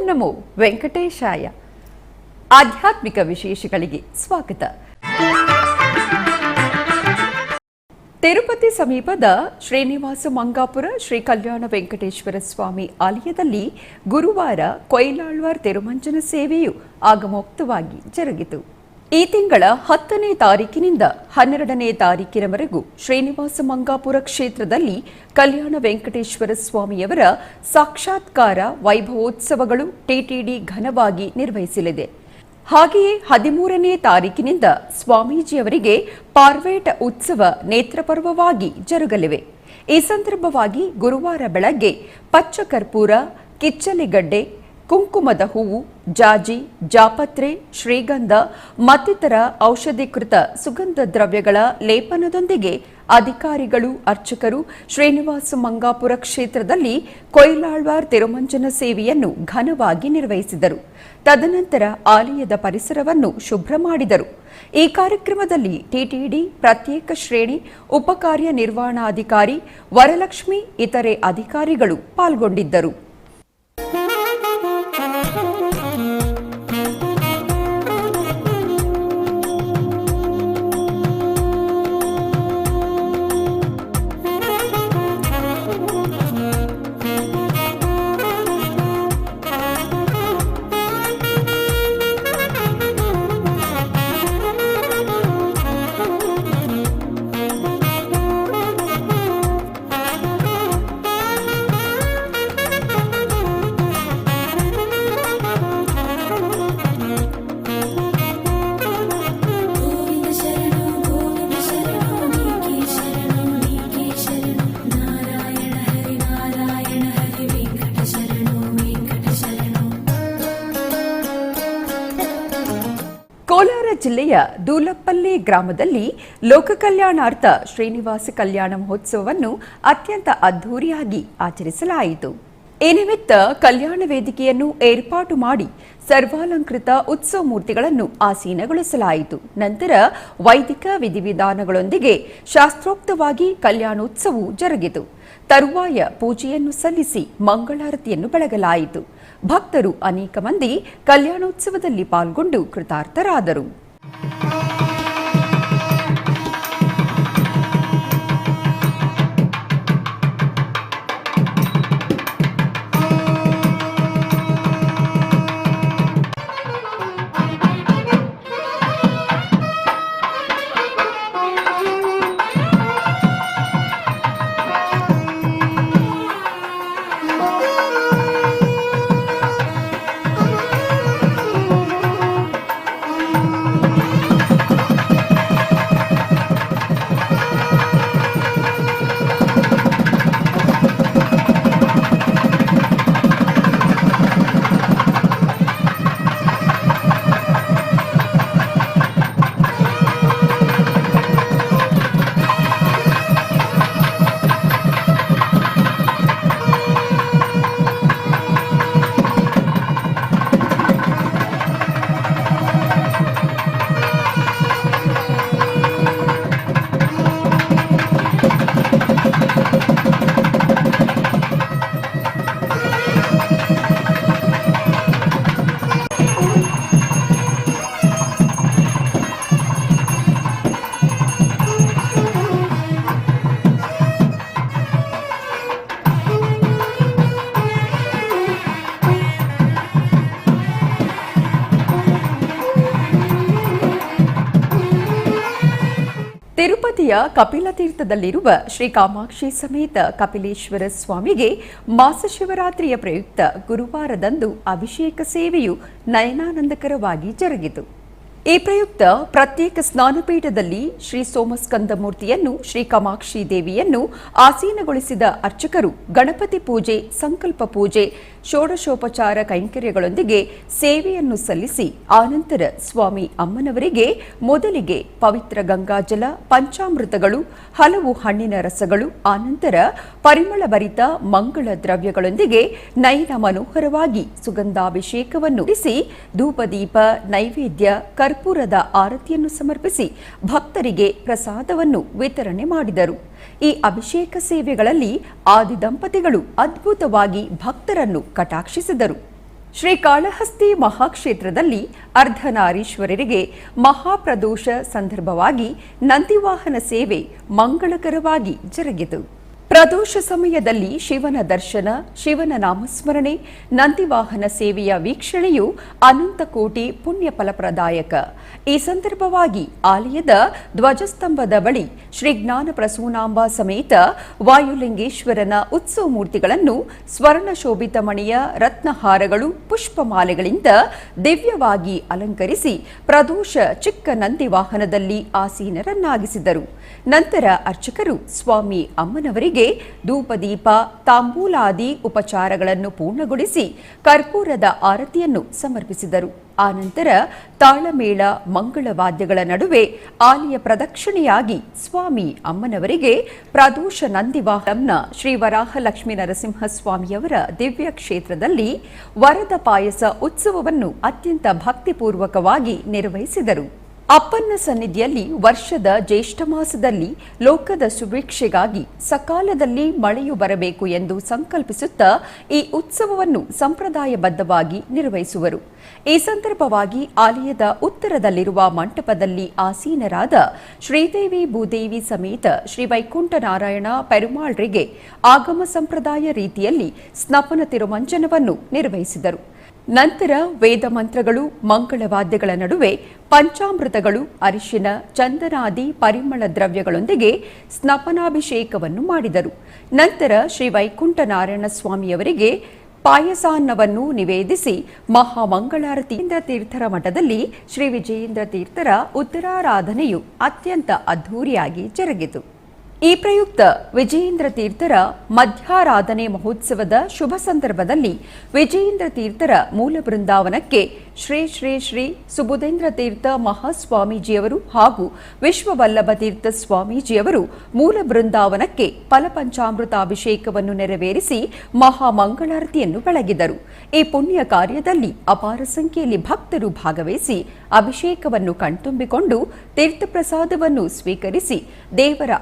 ನಮೋ ವೆಂಕಟೇಶಾಯ. ಆಧ್ಯಾತ್ಮಿಕ ವಿಶೇಷಗಳಿಗೆ ಸ್ವಾಗತ. ತಿರುಪತಿ ಸಮೀಪದ ಶ್ರೀನಿವಾಸ ಮಂಗಾಪುರ ಶ್ರೀ ಕಲ್ಯಾಣ ವೆಂಕಟೇಶ್ವರ ಸ್ವಾಮಿ ಆಲಯದಲ್ಲಿ ಗುರುವಾರ ಕೊಯ್ಲಾಳ್ವಾರ್ ತಿರುಮಂಜನ ಸೇವೆಯು ಆಗಮೋಕ್ತವಾಗಿ ಜರುಗಿತು. ಈ ತಿಂಗಳ 10ನೇ ತಾರೀಕಿನಿಂದ 12ನೇ ತಾರೀಕಿನವರೆಗೂ ಶ್ರೀನಿವಾಸ ಮಂಗಾಪುರ ಕ್ಷೇತ್ರದಲ್ಲಿ ಕಲ್ಯಾಣ ವೆಂಕಟೇಶ್ವರ ಸ್ವಾಮಿಯವರ ಸಾಕ್ಷಾತ್ಕಾರ ವೈಭವೋತ್ಸವಗಳು ಟಿಟಿಡಿ ಘನವಾಗಿ ನಿರ್ವಹಿಸಲಿದೆ. ಹಾಗೆಯೇ 13ನೇ ತಾರೀಕಿನಿಂದ ಸ್ವಾಮೀಜಿಯವರಿಗೆ ಪಾರ್ವೇಟ ಉತ್ಸವ ನೇತ್ರಪರ್ವವಾಗಿ ಜರುಗಲಿವೆ. ಈ ಸಂದರ್ಭವಾಗಿ ಗುರುವಾರ ಬೆಳಗ್ಗೆ ಪಚ್ಚ ಕರ್ಪೂರ, ಕಿಚ್ಚಲಿಗಡ್ಡೆ, ಕುಂಕುಮದ ಹೂವು, ಜಾಜಿ, ಜಾಪತ್ರೆ, ಶ್ರೀಗಂಧ ಮತ್ತಿತರ ಔಷಧೀಕೃತ ಸುಗಂಧ ದ್ರವ್ಯಗಳ ಲೇಪನದೊಂದಿಗೆ ಅಧಿಕಾರಿಗಳು, ಅರ್ಚಕರು ಶ್ರೀನಿವಾಸ ಮಂಗಾಪುರ ಕ್ಷೇತ್ರದಲ್ಲಿ ಕೊಯ್ಲಾಳ್ವಾರ್ ತಿರುಮಂಜನ ಸೇವೆಯನ್ನು ಘನವಾಗಿ ನಿರ್ವಹಿಸಿದರು. ತದನಂತರ ಆಲಯದ ಪರಿಸರವನ್ನು ಶುಭ್ರ ಮಾಡಿದರು. ಈ ಕಾರ್ಯಕ್ರಮದಲ್ಲಿ ಟಿಟಿಡಿ ಪ್ರತ್ಯೇಕ ಶ್ರೇಣಿ ಉಪಕಾರ್ಯ ನಿರ್ವಹಣಾಧಿಕಾರಿ ವರಲಕ್ಷ್ಮಿ ಇತರೆ ಅಧಿಕಾರಿಗಳು ಪಾಲ್ಗೊಂಡಿದ್ದರು. ಕೋಲಾರ ಜಿಲ್ಲೆಯ ದೂಲಪ್ಪಲ್ಲಿ ಗ್ರಾಮದಲ್ಲಿ ಲೋಕ ಕಲ್ಯಾಣಾರ್ಥ ಶ್ರೀನಿವಾಸ ಕಲ್ಯಾಣ ಮಹೋತ್ಸವವನ್ನು ಅತ್ಯಂತ ಅದ್ಧೂರಿಯಾಗಿ ಆಚರಿಸಲಾಯಿತು. ಈ ನಿಮಿತ್ತ ಕಲ್ಯಾಣ ವೇದಿಕೆಯನ್ನು ಏರ್ಪಾಟು ಮಾಡಿ ಸರ್ವಾಲಂಕೃತ ಉತ್ಸವ ಮೂರ್ತಿಗಳನ್ನು ಆಸೀನಗೊಳಿಸಲಾಯಿತು. ನಂತರ ವೈದಿಕ ವಿಧಿವಿಧಾನಗಳೊಂದಿಗೆ ಶಾಸ್ತ್ರೋಕ್ತವಾಗಿ ಕಲ್ಯಾಣೋತ್ಸವವು ಜರುಗಿತು. ತರುವಾಯ ಪೂಜೆಯನ್ನು ಸಲ್ಲಿಸಿ ಮಂಗಳಾರತಿಯನ್ನು ಬೆಳಗಲಾಯಿತು. ಭಕ್ತರು ಅನೇಕ ಮಂದಿ ಕಲ್ಯಾಣೋತ್ಸವದಲ್ಲಿ ಪಾಲ್ಗೊಂಡು ಕೃತಾರ್ಥರಾದರು. ತಿರುಪತಿಯ ಕಪಿಲತೀರ್ಥದಲ್ಲಿರುವ ಶ್ರೀ ಕಾಮಾಕ್ಷಿ ಸಮೇತ ಕಪಿಲೇಶ್ವರ ಸ್ವಾಮಿಗೆ ಮಾಸ ಶಿವರಾತ್ರಿಯ ಪ್ರಯುಕ್ತ ಗುರುವಾರದಂದು ಅಭಿಷೇಕ ಸೇವೆಯು ನಯನಾನಂದಕರವಾಗಿ ಜರುಗಿತು. ಈ ಪ್ರಯುಕ್ತ ಪ್ರತ್ಯೇಕ ಸ್ನಾನಪೀಠದಲ್ಲಿ ಶ್ರೀ ಸೋಮಸ್ಕಂದ ಮೂರ್ತಿಯನ್ನು, ಶ್ರೀ ಕಾಮಾಕ್ಷಿ ದೇವಿಯನ್ನು ಆಸೀನಗೊಳಿಸಿದ ಅರ್ಚಕರು ಗಣಪತಿ ಪೂಜೆ, ಸಂಕಲ್ಪ ಪೂಜೆ, ಷೋಡಶೋಪಚಾರ ಕೈಂಕರ್ಯಗಳೊಂದಿಗೆ ಸೇವೆಯನ್ನು ಸಲ್ಲಿಸಿ ಆನಂತರ ಸ್ವಾಮಿ ಅಮ್ಮನವರಿಗೆ ಮೊದಲಿಗೆ ಪವಿತ್ರ ಗಂಗಾಜಲ, ಪಂಚಾಮೃತಗಳು, ಹಲವು ಹಣ್ಣಿನ ರಸಗಳು, ಆನಂತರ ಪರಿಮಳಭರಿತ ಮಂಗಳ ದ್ರವ್ಯಗಳೊಂದಿಗೆ ನಯನ ಮನೋಹರವಾಗಿ ಸುಗಂಧಾಭಿಷೇಕವನ್ನು ನಡೆಸಿ ಧೂಪದೀಪ, ನೈವೇದ್ಯ, ಕರ್ಪೂರದ ಆರತಿಯನ್ನು ಸಮರ್ಪಿಸಿ ಭಕ್ತರಿಗೆ ಪ್ರಸಾದವನ್ನು ವಿತರಣೆ ಮಾಡಿದರು. ಈ ಅಭಿಷೇಕ ಸೇವೆಗಳಲ್ಲಿ ಆದಿ ದಂಪತಿಗಳು ಅದ್ಭುತವಾಗಿ ಭಕ್ತರನ್ನು ಕಟಾಕ್ಷಿಸಿದರು. ಶ್ರೀಕಾಳಹಸ್ತಿ ಮಹಾಕ್ಷೇತ್ರದಲ್ಲಿ ಅರ್ಧನಾರೀಶ್ವರರಿಗೆ ಮಹಾಪ್ರದೋಷ ಸಂದರ್ಭವಾಗಿ ನಂದಿವಾಹನ ಸೇವೆ ಮಂಗಳಕರವಾಗಿ ಜರುಗಿತು. ಪ್ರದೋಷ ಸಮಯದಲ್ಲಿ ಶಿವನ ದರ್ಶನ, ಶಿವನ ನಾಮಸ್ಮರಣೆ, ನಂದಿವಾಹನ ಸೇವೆಯ ವೀಕ್ಷಣೆಯು ಅನಂತ ಕೋಟಿ ಪುಣ್ಯ ಫಲಪ್ರದಾಯಕ. ಈ ಸಂದರ್ಭವಾಗಿ ಆಲಯದ ಧ್ವಜಸ್ತಂಭದ ಬಳಿ ಶ್ರೀ ಜ್ಞಾನ ಪ್ರಸೂನಾಂಬ ಸಮೇತ ವಾಯುಲಿಂಗೇಶ್ವರನ ಉತ್ಸವ ಮೂರ್ತಿಗಳನ್ನು ಸ್ವರ್ಣ ಶೋಭಿತ ಮಣಿಯ ರತ್ನಹಾರಗಳು, ಪುಷ್ಪಮಾಲೆಗಳಿಂದ ದಿವ್ಯವಾಗಿ ಅಲಂಕರಿಸಿ ಪ್ರದೋಷ ಚಿಕ್ಕ ನಂದಿ ವಾಹನದಲ್ಲಿ ಆಸೀನರನ್ನಾಗಿಸಿದರು. ನಂತರ ಅರ್ಚಕರು ಸ್ವಾಮಿ ಅಮ್ಮನವರಿಗೆ ಧೂಪದೀಪ, ತಾಂಬೂಲಾದಿ ಉಪಚಾರಗಳನ್ನು ಪೂರ್ಣಗೊಳಿಸಿ ಕರ್ಪೂರದ ಆರತಿಯನ್ನು ಸಮರ್ಪಿಸಿದರು. ಆನಂತರ ತಾಳಮೇಳ, ಮಂಗಳವಾದ್ಯಗಳ ನಡುವೆ ಆಲಯ ಪ್ರದಕ್ಷಿಣೆಯಾಗಿ ಸ್ವಾಮಿ ಅಮ್ಮನವರಿಗೆ ಪ್ರದೋಷ ನಂದಿವಾಹನ ಶ್ರೀ ವರಾಹ ಲಕ್ಷ್ಮೀ ನರಸಿಂಹಸ್ವಾಮಿಯವರ ದಿವ್ಯ ಕ್ಷೇತ್ರದಲ್ಲಿ ವರದ ಪಾಯಸ ಉತ್ಸವವನ್ನು ಅತ್ಯಂತ ಭಕ್ತಿಪೂರ್ವಕವಾಗಿ ನಿರ್ವಹಿಸಿದರು. ಅಪ್ಪನ ಸನ್ನಿಧಿಯಲ್ಲಿ ವರ್ಷದ ಜ್ಯೇಷ್ಠ ಮಾಸದಲ್ಲಿ ಲೋಕದ ಸುಭಿಕ್ಷೆಗಾಗಿ ಸಕಾಲದಲ್ಲಿ ಮಳೆಯು ಬರಬೇಕು ಎಂದು ಸಂಕಲ್ಪಿಸುತ್ತಾ ಈ ಉತ್ಸವವನ್ನು ಸಂಪ್ರದಾಯಬದ್ಧವಾಗಿ ನಿರ್ವಹಿಸುವರು. ಈ ಸಂದರ್ಭವಾಗಿ ಆಲಯದ ಉತ್ತರದಲ್ಲಿರುವ ಮಂಟಪದಲ್ಲಿ ಆಸೀನರಾದ ಶ್ರೀದೇವಿ ಭೂದೇವಿ ಸಮೇತ ಶ್ರೀ ವೈಕುಂಠನಾರಾಯಣ ಪೆರುಮಾಳ್ರಿಗೆ ಆಗಮ ಸಂಪ್ರದಾಯ ರೀತಿಯಲ್ಲಿ ಸ್ನಪನ ತಿರುಮಂಜನವನ್ನು ನಿರ್ವಹಿಸಿದರು. ನಂತರ ವೇದ ಮಂತ್ರಗಳು, ಮಂಗಳವಾದ್ಯಗಳ ನಡುವೆ ಪಂಚಾಮೃತಗಳು, ಅರಿಶಿನ, ಚಂದನಾದಿ ಪರಿಮಳ ದ್ರವ್ಯಗಳೊಂದಿಗೆ ಸ್ನಪನಾಭಿಷೇಕವನ್ನು ಮಾಡಿದರು. ನಂತರ ಶ್ರೀ ವೈಕುಂಠನಾರಾಯಣ ಸ್ವಾಮಿಯವರಿಗೆ ಪಾಯಸಾನ್ನವನ್ನು ನಿವೇದಿಸಿ ಮಹಾಮಂಗಳಾರತಿ ತೀರ್ಥರ ಮಠದಲ್ಲಿ ಶ್ರೀ ವಿಜಯೇಂದ್ರ ತೀರ್ಥರ ಉತ್ತರಾರಾಧನೆಯು ಅತ್ಯಂತ ಅದ್ಧೂರಿಯಾಗಿ ಜರುಗಿತು. ಈ ಪ್ರಯುಕ್ತ ವಿಜಯೇಂದ್ರ ತೀರ್ಥರ ಮಧ್ಯಾರಾಧನೆ ಮಹೋತ್ಸವದ ಶುಭ ಸಂದರ್ಭದಲ್ಲಿ ವಿಜಯೇಂದ್ರ ತೀರ್ಥರ ಮೂಲ ಬೃಂದಾವನಕ್ಕೆ ಶ್ರೀ ಶ್ರೀ ಶ್ರೀ ಸುಬುಧೇಂದ್ರ ತೀರ್ಥ ಮಹಾಸ್ವಾಮೀಜಿಯವರು ಹಾಗೂ ವಿಶ್ವವಲ್ಲಭ ತೀರ್ಥ ಸ್ವಾಮೀಜಿಯವರು ಮೂಲ ಬೃಂದಾವನಕ್ಕೆ ಫಲಪಂಚಾಮೃತಾಭಿಷೇಕವನ್ನು ನೆರವೇರಿಸಿ ಮಹಾಮಂಗಳಾರತಿಯನ್ನು ಬೆಳಗಿದರು. ಈ ಪುಣ್ಯ ಕಾರ್ಯದಲ್ಲಿ ಅಪಾರ ಸಂಖ್ಯೆಯಲ್ಲಿ ಭಕ್ತರು ಭಾಗವಹಿಸಿ ಅಭಿಷೇಕವನ್ನು ಕಣ್ತುಂಬಿಕೊಂಡು ತೀರ್ಥಪ್ರಸಾದವನ್ನು ಸ್ವೀಕರಿಸಿ ದೇವರ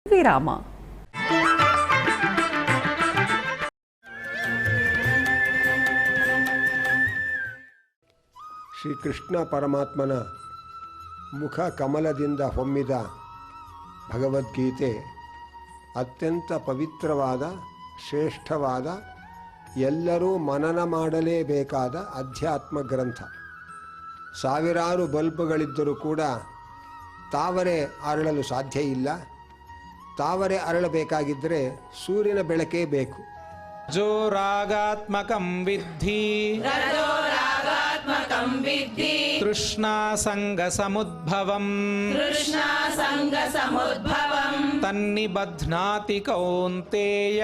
ವಿರಾಮ. ಶ್ರೀಕೃಷ್ಣ ಪರಮಾತ್ಮನ ಮುಖ ಕಮಲದಿಂದ ಹೊಮ್ಮಿದ ಭಗವದ್ಗೀತೆ ಅತ್ಯಂತ ಪವಿತ್ರವಾದ, ಶ್ರೇಷ್ಠವಾದ, ಎಲ್ಲರೂ ಮನನ ಮಾಡಲೇಬೇಕಾದ ಅಧ್ಯಾತ್ಮ ಗ್ರಂಥ. ಸಾವಿರಾರು ಬಲ್ಬುಗಳಿದ್ದರೂ ಕೂಡ ತಾವರೆ ಅರಳಲು ಸಾಧ್ಯ ಇಲ್ಲ. ತಾವರೆ ಅರಳಬೇಕಾಗಿದ್ದರೆ ಸೂರ್ಯನ ಬೆಳಕೇ ಬೇಕು. ರಜೋರಾಗಾತ್ಮಕಂ ವಿದ್ಧಿ ತೃಷ್ಣಾ ಸಂಗ ಸಮುದ್ಭವಂ ತನ್ನಿಬಧ್ನಾತಿ ಕೌಂತೇಯ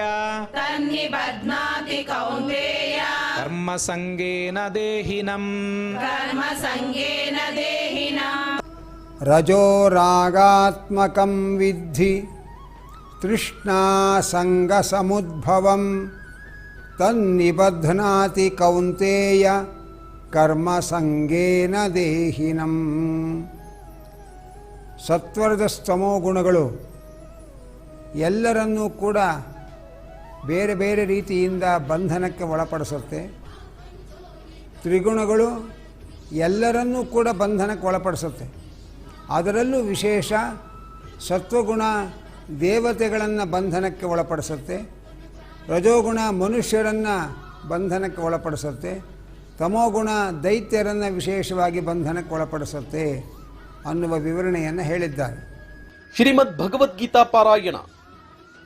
ಕರ್ಮ ಸಂಗೇನ ದೇಹಿನಂ ರಜೋರಾಗಾತ್ಮಕಂ ವಿದ್ಧಿ ತೃಷ್ಣಾ ಸಂಗ ಸಮುದ್ಭವಂ ತನ್ನಿಬಧ್ನಾತಿ ಕೌಂತೇಯ ಕರ್ಮಸಂಗೇನ ದೇಹಿನಂ. ಸತ್ವರಜಸ್ತಮೋ ಗುಣಗಳು ಎಲ್ಲರನ್ನೂ ಕೂಡ ಬೇರೆ ಬೇರೆ ರೀತಿಯಿಂದ ಬಂಧನಕ್ಕೆ ಒಳಪಡಿಸುತ್ತೆ. ತ್ರಿಗುಣಗಳು ಎಲ್ಲರನ್ನೂ ಕೂಡ ಬಂಧನಕ್ಕೆ ಒಳಪಡಿಸುತ್ತೆ. ಅದರಲ್ಲೂ ವಿಶೇಷ ಸತ್ವಗುಣ ದೇವತೆಗಳನ್ನು ಬಂಧನಕ್ಕೆ ಒಳಪಡಿಸುತ್ತೆ, ರಜೋಗುಣ ಮನುಷ್ಯರನ್ನು ಬಂಧನಕ್ಕೆ ಒಳಪಡಿಸುತ್ತೆ, ತಮೋಗುಣ ದೈತ್ಯರನ್ನು ವಿಶೇಷವಾಗಿ ಬಂಧನಕ್ಕೆ ಒಳಪಡಿಸುತ್ತೆ ಅನ್ನುವ ವಿವರಣೆಯನ್ನು ಹೇಳಿದ್ದಾರೆ. ಶ್ರೀಮದ್ ಭಗವದ್ಗೀತಾ ಪಾರಾಯಣ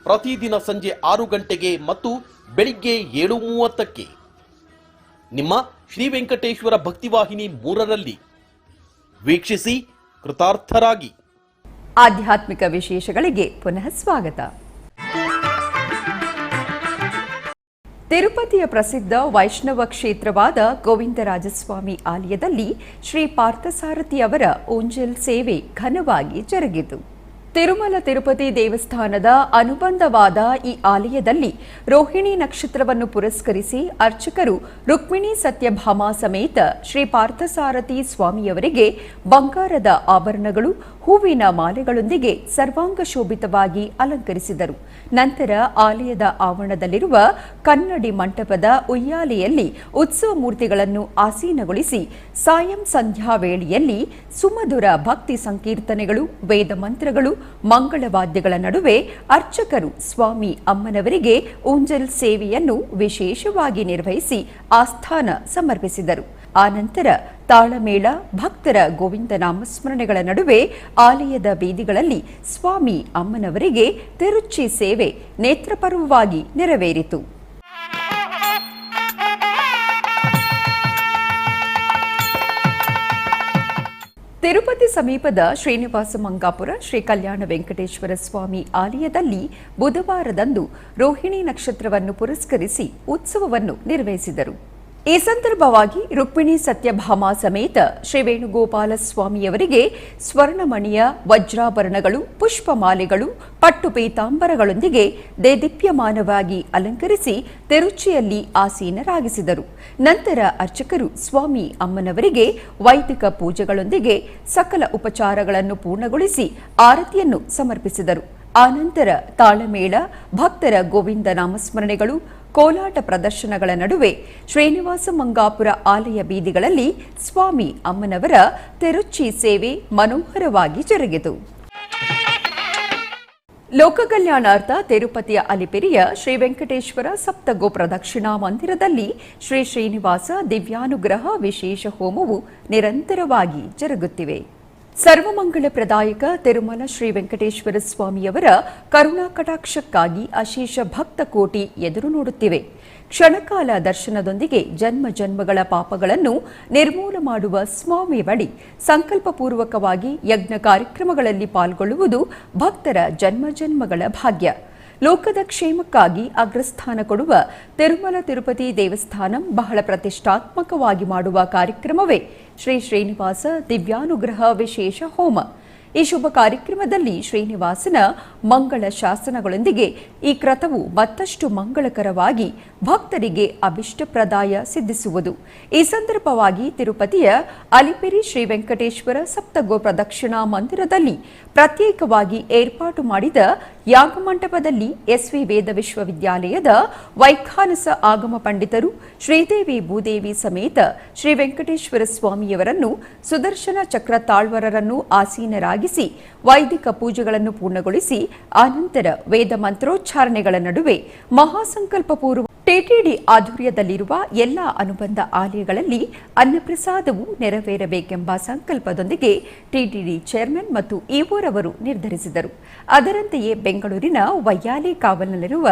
ಪ್ರತಿದಿನ ಸಂಜೆ 6 ಗಂಟೆಗೆ ಮತ್ತು ಬೆಳಿಗ್ಗೆ 7:30ಕ್ಕೆ ನಿಮ್ಮ ಶ್ರೀ ವೆಂಕಟೇಶ್ವರ ಭಕ್ತಿವಾಹಿನಿ 3ರಲ್ಲಿ ವೀಕ್ಷಿಸಿ ಕೃತಾರ್ಥರಾಗಿ. ಆಧ್ಯಾತ್ಮಿಕ ವಿಶೇಷಗಳಿಗೆ ಪುನಃ ಸ್ವಾಗತ. ತಿರುಪತಿಯ ಪ್ರಸಿದ್ಧ ವೈಷ್ಣವ ಕ್ಷೇತ್ರವಾದ ಗೋವಿಂದರಾಜಸ್ವಾಮಿ ಆಲಯದಲ್ಲಿ ಶ್ರೀ ಪಾರ್ಥಸಾರಥಿ ಅವರ ಓಂಜಲ್ ಸೇವೆ ಘನವಾಗಿ ಜರುಗಿತು. ತಿರುಮಲ ತಿರುಪತಿ ದೇವಸ್ಥಾನದ ಅನುಬಂಧವಾದ ಈ ಆಲಯದಲ್ಲಿ ರೋಹಿಣಿ ನಕ್ಷತ್ರವನ್ನು ಪುರಸ್ಕರಿಸಿ ಅರ್ಚಕರು ರುಕ್ಮಿಣಿ ಸತ್ಯಭಾಮ ಸಮೇತ ಶ್ರೀ ಪಾರ್ಥಸಾರಥಿ ಸ್ವಾಮಿಯವರಿಗೆ ಬಂಗಾರದ ಆಭರಣಗಳು, ಹೂವಿನ ಮಾಲೆಗಳೊಂದಿಗೆ ಸರ್ವಾಂಗ ಶೋಭಿತವಾಗಿ ಅಲಂಕರಿಸಿದರು. ನಂತರ ಆಲಯದ ಆವರಣದಲ್ಲಿರುವ ಕನ್ನಡಿ ಮಂಟಪದ ಉಯ್ಯಾಲೆಯಲ್ಲಿ ಉತ್ಸವ ಮೂರ್ತಿಗಳನ್ನು ಆಸೀನಗೊಳಿಸಿ ಸಾಯಂ ಸಂಧ್ಯಾ ವೇಳೆಯಲ್ಲಿ ಸುಮಧುರ ಭಕ್ತಿ ಸಂಕೀರ್ತನೆಗಳು, ವೇದ ಮಂತ್ರಗಳು, ಮಂಗಳವಾದ್ಯಗಳ ನಡುವೆ ಅರ್ಚಕರು ಸ್ವಾಮಿ ಅಮ್ಮನವರಿಗೆ ಊಂಜಲ್ ಸೇವೆಯನ್ನು ವಿಶೇಷವಾಗಿ ನಿರ್ವಹಿಸಿ ಆಸ್ಥಾನ ಸಮರ್ಪಿಸಿದರು. ಆನಂತರ ತಾಳಮೇಳ, ಭಕ್ತರ ಗೋವಿಂದ ನಾಮಸ್ಮರಣೆಗಳ ನಡುವೆ ಆಲಯದ ಬೀದಿಗಳಲ್ಲಿ ಸ್ವಾಮಿ ಅಮ್ಮನವರಿಗೆ ತಿರುಚಿ ಸೇವೆ ನೇತ್ರಪರ್ವವಾಗಿ ನೆರವೇರಿತು. ತಿರುಪತಿ ಸಮೀಪದ ಶ್ರೀನಿವಾಸ ಮಂಗಾಪುರ ಶ್ರೀ ಕಲ್ಯಾಣ ವೆಂಕಟೇಶ್ವರ ಸ್ವಾಮಿ ಆಲಯದಲ್ಲಿ ಬುಧವಾರದಂದು ರೋಹಿಣಿ ನಕ್ಷತ್ರವನ್ನು ಪುರಸ್ಕರಿಸಿ ಉತ್ಸವವನ್ನು ನಿರ್ವಹಿಸಿದರು. ಈ ಸಂದರ್ಭವಾಗಿ ರುಕ್ಮಿಣಿ ಸತ್ಯಭಾಮ ಸಮೇತ ಶ್ರೀ ವೇಣುಗೋಪಾಲ ಸ್ವಾಮಿಯವರಿಗೆ ಸ್ವರ್ಣಮಣಿಯ ವಜ್ರಾಭರಣಗಳು, ಪುಷ್ಪಮಾಲೆಗಳು, ಪಟ್ಟು ಪೀತಾಂಬರಗಳೊಂದಿಗೆ ದೇದೀಪ್ಯಮಾನವಾಗಿ ಅಲಂಕರಿಸಿ ತಿರುಚಿಯಲ್ಲಿ ಆಸೀನರಾಗಿಸಿದರು. ನಂತರ ಅರ್ಚಕರು ಸ್ವಾಮಿ ಅಮ್ಮನವರಿಗೆ ವೈದಿಕ ಪೂಜೆಗಳೊಂದಿಗೆ ಸಕಲ ಉಪಚಾರಗಳನ್ನು ಪೂರ್ಣಗೊಳಿಸಿ ಆರತಿಯನ್ನು ಸಮರ್ಪಿಸಿದರು. ಆನಂತರ ತಾಳಮೇಳ, ಭಕ್ತರ ಗೋವಿಂದ ನಾಮಸ್ಮರಣೆಗಳು, ಕೋಲಾಟ ಪ್ರದರ್ಶನಗಳ ನಡುವೆ ಶ್ರೀನಿವಾಸ ಮಂಗಾಪುರ ಆಲಯ ಬೀದಿಗಳಲ್ಲಿ ಸ್ವಾಮಿ ಅಮ್ಮನವರ ತಿರುಚಿ ಸೇವೆ ಮನೋಹರವಾಗಿ ಜರುಗಿತು. ಲೋಕ ಕಲ್ಯಾಣಾರ್ಥ ತಿರುಪತಿಯ ಅಲಿಪಿರಿಯ ಶ್ರೀ ವೆಂಕಟೇಶ್ವರ ಸಪ್ತಗೋ ಪ್ರದಕ್ಷಿಣಾ ಮಂದಿರದಲ್ಲಿ ಶ್ರೀ ಶ್ರೀನಿವಾಸ ದಿವ್ಯಾನುಗ್ರಹ ವಿಶೇಷ ಹೋಮವು ನಿರಂತರವಾಗಿ ಜರುಗುತ್ತಿವೆ. ಸರ್ವಮಂಗಳ ಪ್ರದಾಯಕ ತಿರುಮಲ ಶ್ರೀ ವೆಂಕಟೇಶ್ವರ ಸ್ವಾಮಿಯವರ ಕರುಣಾ ಕಟಾಕ್ಷಕ್ಕಾಗಿ ಅಶೇಷ ಭಕ್ತ ಕೋಟಿ ಎದುರು ನೋಡುತ್ತಿವೆ. ಕ್ಷಣಕಾಲ ದರ್ಶನದೊಂದಿಗೆ ಜನ್ಮ ಜನ್ಮಗಳ ಪಾಪಗಳನ್ನು ನಿರ್ಮೂಲ ಮಾಡುವ ಸ್ವಾಮಿ ಬಳಿ ಸಂಕಲ್ಪಪೂರ್ವಕವಾಗಿ ಯಜ್ಞ ಕಾರ್ಯಕ್ರಮಗಳಲ್ಲಿ ಪಾಲ್ಗೊಳ್ಳುವುದು ಭಕ್ತರ ಜನ್ಮ ಜನ್ಮಗಳ ಭಾಗ್ಯ. ಲೋಕದ ಕ್ಷೇಮಕ್ಕಾಗಿ ಅಗ್ರಸ್ಥಾನ ಕೊಡುವ ತಿರುಮಲ ತಿರುಪತಿ ದೇವಸ್ಥಾನ ಬಹಳ ಪ್ರತಿಷ್ಠಾತ್ಮಕವಾಗಿ ಮಾಡುವ ಕಾರ್ಯಕ್ರಮವೇ ಶ್ರೀ ಶ್ರೀನಿವಾಸ ದಿವ್ಯಾನುಗ್ರಹ ವಿಶೇಷ ಹೋಮ. ಈ ಶುಭ ಕಾರ್ಯಕ್ರಮದಲ್ಲಿ ಶ್ರೀನಿವಾಸನ ಮಂಗಳ ಶಾಸನಗಳೊಂದಿಗೆ ಈ ಕ್ರತವು ಮತ್ತಷ್ಟು ಮಂಗಳಕರವಾಗಿ ಭಕ್ತರಿಗೆ ಅಭಿಷ್ಟಪ್ರದಾಯ ಸಿದ್ಧಿಸುವುದು. ಈ ಸಂದರ್ಭವಾಗಿ ತಿರುಪತಿಯ ಅಲಿಪಿರಿ ಶ್ರೀ ವೆಂಕಟೇಶ್ವರ ಸಪ್ತಗೋ ಪ್ರದಕ್ಷಿಣಾ ಮಂದಿರದಲ್ಲಿ ಪ್ರತ್ಯೇಕವಾಗಿ ಏರ್ಪಾಟು ಮಾಡಿದ ಯಾಗಮಂಟಪದಲ್ಲಿ ಎಸ್ವಿ ವೇದ ವಿಶ್ವವಿದ್ಯಾಲಯದ ವೈಖಾನಸ ಆಗಮ ಪಂಡಿತರು ಶ್ರೀದೇವಿ ಭೂದೇವಿ ಸಮೇತ ಶ್ರೀ ವೆಂಕಟೇಶ್ವರ ಸ್ವಾಮಿಯವರನ್ನು ಸುದರ್ಶನ ಚಕ್ರ ತಾಳ್ವರರನ್ನು ಆಸೀನರಾಗಿಸಿ ವೈದಿಕ ಪೂಜೆಗಳನ್ನು ಪೂರ್ಣಗೊಳಿಸಿ ಆನಂತರ ವೇದ ಮಂತ್ರೋಚ್ಚಾರಣೆಗಳ ನಡುವೆ ಮಹಾಸಂಕಲ್ಪ ಪೂರ್ವ ಟಿಟಿಡಿ ಆಧ್ವರ್ಯದಲ್ಲಿರುವ ಎಲ್ಲ ಅನುಬಂಧ ಆಲಯಗಳಲ್ಲಿ ಅನ್ನಪ್ರಸಾದವು ನೆರವೇರಬೇಕೆಂಬ ಸಂಕಲ್ಪದೊಂದಿಗೆ ಟಿಟಿಡಿ ಚೇರ್ಮನ್ ಮತ್ತು ಇಒರವರು ನಿರ್ಧರಿಸಿದರು. ಅದರಂತೆಯೇ ಬೆಂಗಳೂರಿನ ವೈಯಾಲಿ ಕಾವಲಿನಲ್ಲಿರುವ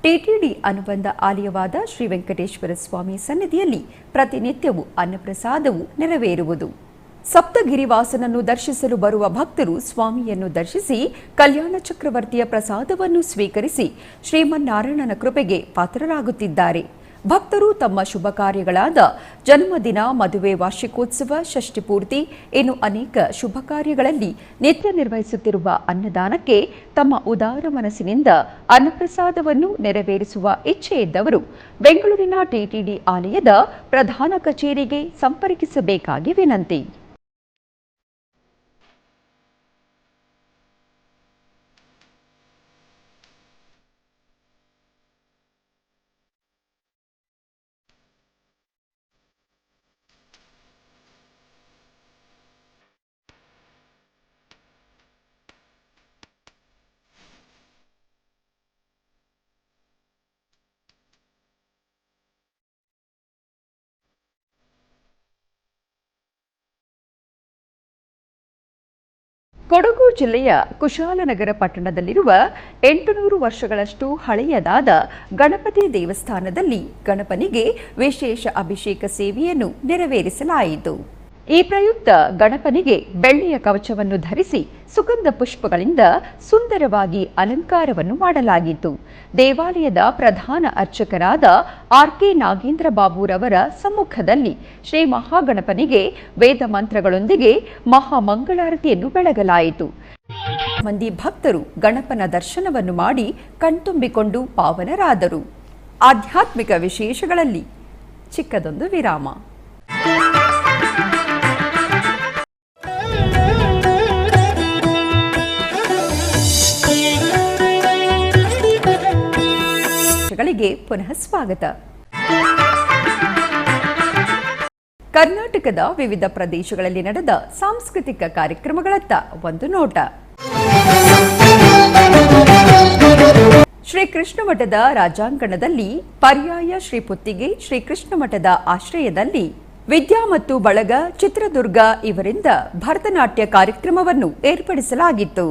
ಟಿಟಿಡಿ ಅನುಬಂಧ ಆಲಯವಾದ ಶ್ರೀ ವೆಂಕಟೇಶ್ವರ ಸ್ವಾಮಿ ಸನ್ನಿಧಿಯಲ್ಲಿ ಪ್ರತಿನಿತ್ಯವೂ ಅನ್ನಪ್ರಸಾದವು ನೆರವೇರುವುದು. ಸಪ್ತಗಿರಿವಾಸನನ್ನು ದರ್ಶಿಸಲು ಬರುವ ಭಕ್ತರು ಸ್ವಾಮಿಯನ್ನು ದರ್ಶಿಸಿ ಕಲ್ಯಾಣ ಚಕ್ರವರ್ತಿಯ ಪ್ರಸಾದವನ್ನು ಸ್ವೀಕರಿಸಿ ಶ್ರೀಮನ್ನಾರಾಯಣನ ಕೃಪೆಗೆ ಪಾತ್ರರಾಗುತ್ತಿದ್ದಾರೆ. ಭಕ್ತರು ತಮ್ಮ ಶುಭ ಕಾರ್ಯಗಳಾದ ಜನ್ಮದಿನ, ಮದುವೆ, ವಾರ್ಷಿಕೋತ್ಸವ, ಷಷ್ಠಿ ಪೂರ್ತಿ ಇನ್ನು ಅನೇಕ ಶುಭ ಕಾರ್ಯಗಳಲ್ಲಿ ನಿತ್ಯ ನಿರ್ವಹಿಸುತ್ತಿರುವ ಅನ್ನದಾನಕ್ಕೆ ತಮ್ಮ ಉದಾರ ಮನಸ್ಸಿನಿಂದ ಅನ್ನಪ್ರಸಾದವನ್ನು ನೆರವೇರಿಸುವ ಇಚ್ಛೆ ಇದ್ದವರು ಬೆಂಗಳೂರಿನ ಟಿಟಿಡಿ ಆಲಯದ ಪ್ರಧಾನ ಕಚೇರಿಗೆ ಸಂಪರ್ಕಿಸಬೇಕಾಗಿ ವಿನಂತಿ. ಕೊಡಗು ಜಿಲ್ಲೆಯ ಕುಶಾಲನಗರ ಪಟ್ಟಣದಲ್ಲಿರುವ 800 ವರ್ಷಗಳಷ್ಟು ಹಳೆಯದಾದ ಗಣಪತಿ ದೇವಸ್ಥಾನದಲ್ಲಿ ಗಣಪನಿಗೆ ವಿಶೇಷ ಅಭಿಷೇಕ ಸೇವೆಯನ್ನು ನೆರವೇರಿಸಲಾಯಿತು. ಈ ಪ್ರಯುಕ್ತ ಗಣಪನಿಗೆ ಬೆಳ್ಳಿಯ ಕವಚವನ್ನು ಧರಿಸಿ ಸುಗಂಧ ಪುಷ್ಪಗಳಿಂದ ಸುಂದರವಾಗಿ ಅಲಂಕಾರವನ್ನು ಮಾಡಲಾಗಿತ್ತು. ದೇವಾಲಯದ ಪ್ರಧಾನ ಅರ್ಚಕರಾದ ಆರ್.ಕೆ. ನಾಗೇಂದ್ರ ಬಾಬುರವರ ಸಮ್ಮುಖದಲ್ಲಿ ಶ್ರೀ ಮಹಾಗಣಪನಿಗೆ ವೇದ ಮಂತ್ರಗಳೊಂದಿಗೆ ಮಹಾಮಂಗಳಾರತಿಯನ್ನು ಬೆಳಗಲಾಯಿತು. ಮಂದಿ ಭಕ್ತರು ಗಣಪನ ದರ್ಶನವನ್ನು ಮಾಡಿ ಕಣ್ತುಂಬಿಕೊಂಡು ಪಾವನರಾದರು. ಆಧ್ಯಾತ್ಮಿಕ ವಿಶೇಷಗಳಲ್ಲಿ ಚಿಕ್ಕದೊಂದು ವಿರಾಮ. ಪುನಃ ಸ್ವಾಗತ. ಕರ್ನಾಟಕದ ವಿವಿಧ ಪ್ರದೇಶಗಳಲ್ಲಿ ನಡೆದ ಸಾಂಸ್ಕೃತಿಕ ಕಾರ್ಯಕ್ರಮಗಳತ್ತ ಒಂದು ನೋಟ. ಶ್ರೀಕೃಷ್ಣ ಮಠದ ರಾಜಾಂಗಣದಲ್ಲಿ ಪರ್ಯಾಯ ಶ್ರೀ ಪುತ್ತಿಗೆ ಶ್ರೀಕೃಷ್ಣ ಮಠದ ಆಶ್ರಯದಲ್ಲಿ ವಿದ್ಯಾ ಮತ್ತು ಬಳಗ ಚಿತ್ರದುರ್ಗ ಇವರಿಂದ ಭರತನಾಟ್ಯ ಕಾರ್ಯಕ್ರಮವನ್ನು ಏರ್ಪಡಿಸಲಾಗಿತ್ತು.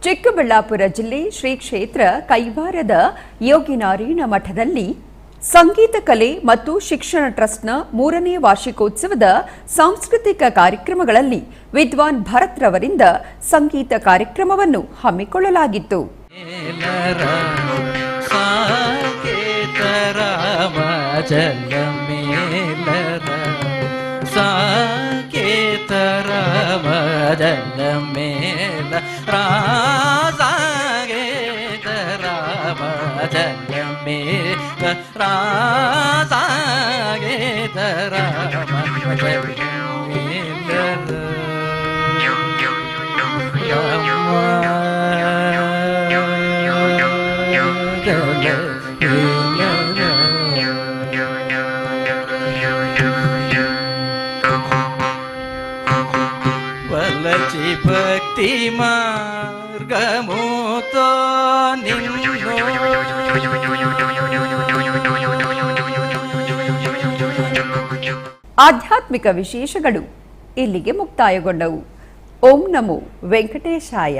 ಚಿಕ್ಕಬಳ್ಳಾಪುರ ಜಿಲ್ಲೆ ಶ್ರೀ ಕ್ಷೇತ್ರ ಕೈವಾರದ ಯೋಗಿನಾರಾಯಣ ಮಠದಲ್ಲಿ ಸಂಗೀತ ಕಲೆ ಮತ್ತು ಶಿಕ್ಷಣ ಟ್ರಸ್ಟ್ನ 3ನೇ ವಾರ್ಷಿಕೋತ್ಸವದ ಸಾಂಸ್ಕೃತಿಕ ಕಾರ್ಯಕ್ರಮಗಳಲ್ಲಿ ವಿದ್ವಾನ್ ಭರತ್ ರವರಿಂದ ಸಂಗೀತ ಕಾರ್ಯಕ್ರಮವನ್ನು ಹಮ್ಮಿಕೊಳ್ಳಲಾಗಿತ್ತು. ಭಕ್ತಿ ಮಾರ್ಗಮೂತೋ ಆಧ್ಯಾತ್ಮಿಕ ವಿಶೇಷಗಳು ಇಲ್ಲಿಗೆ ಮುಕ್ತಾಯಗೊಂಡವು. ಓಂ ನಮೋ ವೆಂಕಟೇಶಾಯ.